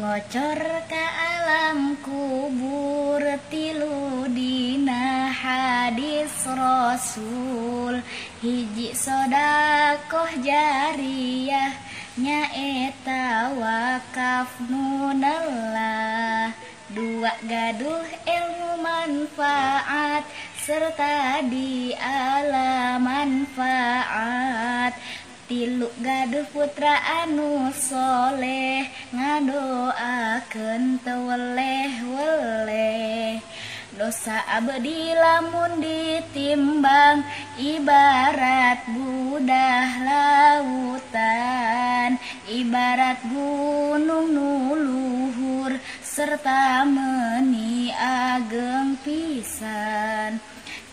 ngocor ka alam kubur tilu dina hadis Rasul hiji sodakoh jariyah nyaeta wakaf nunallah dua gaduh ilmu manfaat serta diala manfaat tilu gaduh putra anu soleh ngadoakeun teu weleh-weleh dosa abdi lamun ditimbang ibarat budah lautan ibarat gunung nu luhur serta meuni ageng pisan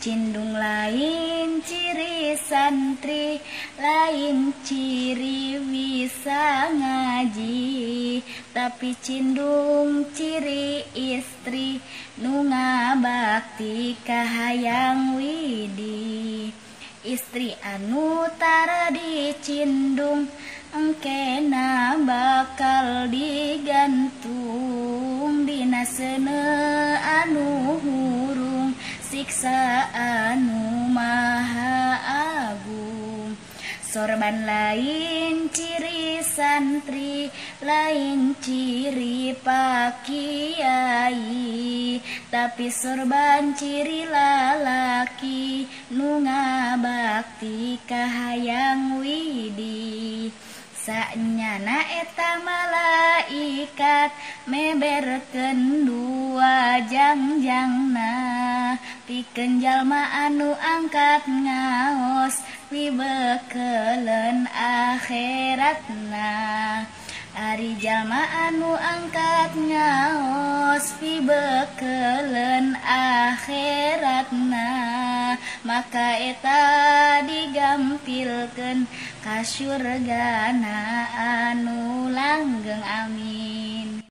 cindung lain ciri santri lain ciri bisa ngaji tapi cindung ciri istri nu ngabakti ka hayang widi istri anu tara dicindung engkena bakal digantung dina seuneu anu hurung siksa anu maha agung sorban lain ciri santri lain ciri pak kiai tapi sorban ciri lalaki nu ngabakti ka hayang widi sanyana eta malaikat meberkeun dua jangjangna pikeun jalma anu angkat ngaos pibekeuleun akhiratna ari jalma anu angkat ngaos pibekeuleun akhiratna maka eta digampilkeun ka surgana anu langgeng amin.